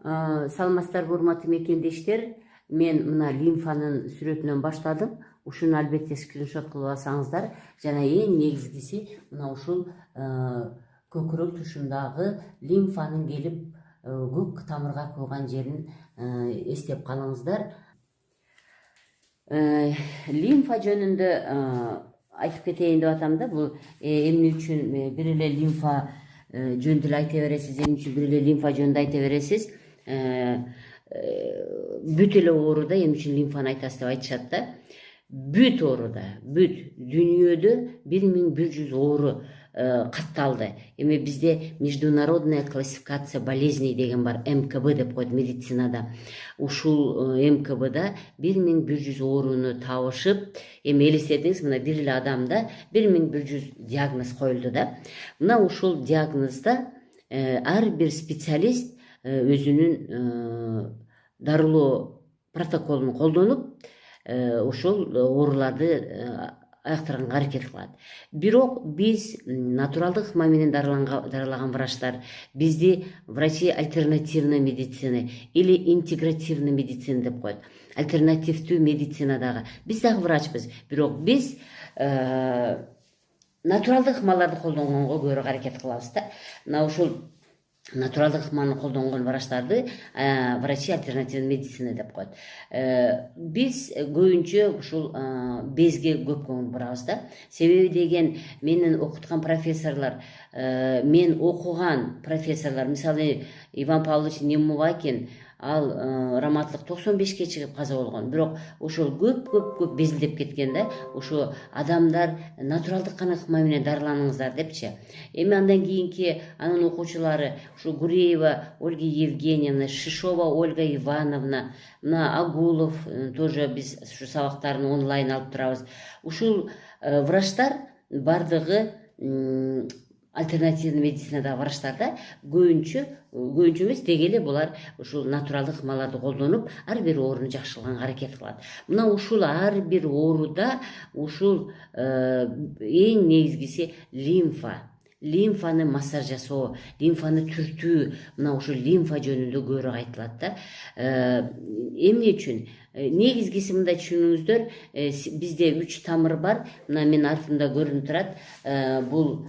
Саламатсыздарбы урматтуу мекендештер. Мен мына лимфанын сүрөтүнөн баштадым. Ушуну албетте скриншот кылып алсаңыздар, жана эң негизгиси мына ушул көкүрөк тушундагы лимфанын келип көк тамырга куйган жерин эстеп калыңыздар. Лимфа жөнүндө айтып кетейин деп атам да. Бул эмне үчүн бир эле лимфа жөнүндө эле айта бересиз, эмне үчүн бир эле лимфа жөнүндө айта бересиз. Бүт эле ооруда эмне үчүн лимфаны айтасыз деп айтышат да. Бүт ооруда, бүт дүйнөдө 1100 оору катталды. Эми бизде международная классификация болезней деген бар, МКБ деп коет медицинада. Ушул МКБда 1100 ооруну табышып, эми элестетиңиз, мына бир эле адамда 1100 диагноз коюлду да. Мына ушул диагнозда ар бир специалист өзүнүн дарылоо протоколун колдонуп, ошол ооруларды аяктырганга аракет кылат. Бирок биз натуралдык ыкма менен дарылаган врачтар, бизди врачи альтернативной медицины или интегративный медицина деп коет. Альтернативдүү медицинадагы биз дагы врачпыз, бирок биз натуралдык ыкмаларды колдонгонго көбүрөөк аракет кылабыз да. Мына ушул натуралдык ыкманы колдонгон врачтарды врачи альтернативный медицина деп коет. Биз көбүнчө ушул безге көп көңүл бурабыз да. Себеби деген, менин окуткан профессорлор, мен окуган профессорлор, мисалы Иван Павлович Немувакин, ал раматлык 95-ке чыгып каза болгон. Бирок ошол көп безилдеп кеткен да. Ошо адамдар натуралдык ыкма менен дарыланыңыздар депчи. Эми андан кийинки анын окуучулары ушу Гуреева Ольга Евгеньевна, Шишова Ольга Ивановна, мына Агулов тоже биз ушу сабактарын онлайн алып турабыз. Ушул врачтар бардыгы альтернативный медицинадагы врачтарда көбүнчө эмес, деги эле булар ушул натуралдык ыкмаларды колдонуп, ар бир ооруну жакшырганга аракет кылат. Мына ушул ар бир ооруда ушул эң негизгиси лимфаны массаж жасоо, лимфаны түртүү, мына ушул лимфа жөнүндө көбүрөөк айтылат да. Эмне үчүн? Негизгиси мындай түшүнүңүздөр, бизде 3 тамыр бар. Мына мен артымда көрүнүп турат. Бул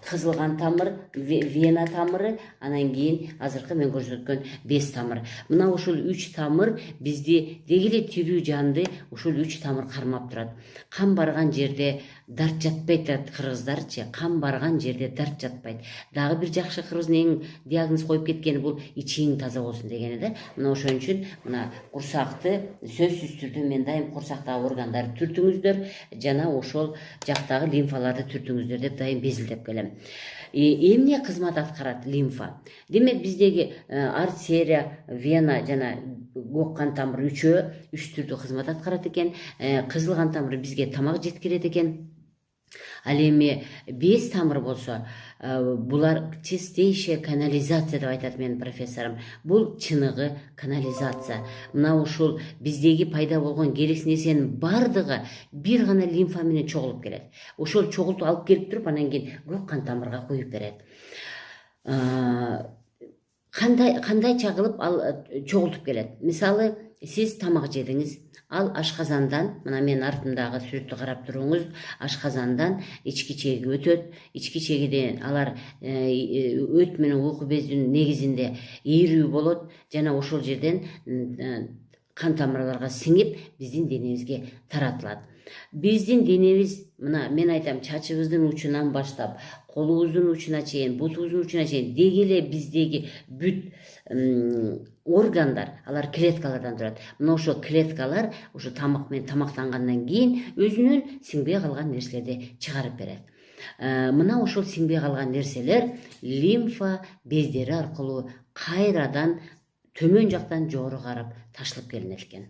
кызылган тамыр, вена тамыры, анан кийин азыркы мен көрсөткөн без тамыр. Мына ушул 3 тамыр бизди деги эле тирүү жанды ушул 3 тамыр кармап турат. Кан барган жерде дарт жатпайт дейт кыргыздарчы. Кан барган жерде дарт жатпайт. Дагы бир жакшы кыргыздын эң диагноз коюп кеткени бул ичиң таза болсун дегени да. Мына ошон үчүн мына курсакты сөзсүз түрдө мен дайым курсактагы органдарды түртүңүздөр, жана ошол жактагы лимфаларды түртүңүздөр деп дайым безилдеп келем. Эмне кызмат аткарат лимфа? Демек биздеги артерия, вена жана көк кан тамыры үч түрдүү кызмат аткарат экен. Кызыл кан тамыры бизге тамак жеткирет экен. Ал эми без тамыр болсо, булар чистейшая канализация деп айтат менин профессорум. Бул чыныгы канализация. Мына ушул биздеги пайда болгон керексиз нерсенин бардыгы бир гана лимфа менен чогулуп келет. Ошол чогултуп алып келип туруп, анан кийин көк кан тамырга куюп берет. Кандайча кылып ал чогултуп келет? Мисалы, сиз тамак жедиңиз, ал ашказандан, мына мен артымдагы сүрөттү карап туруңуз, ашказандан ички чеги өтөт. Ички чегиден алар өт менен уйку безинин негизинде ийрүү болот, жана ошол жерден кан тамырларга сиңип биздин денебизге таратылат. Биздин денебиз, мына мен айтам, чачыбыздын учунан баштап, колубуздун учуна чейин, бутубуздун учуна чейин деги эле биздеги бүт органдар, алар клеткалардан турат. Мына ошол клеткалар ушу тамак менен тамактангандан кийин өзүнүн сиңбей калган нерселерди чыгарып берет. Мына ошол сиңбей калган нерселер лимфа бездери аркылуу кайрадан төмөн жактан жогору карап ташылып келинет экен.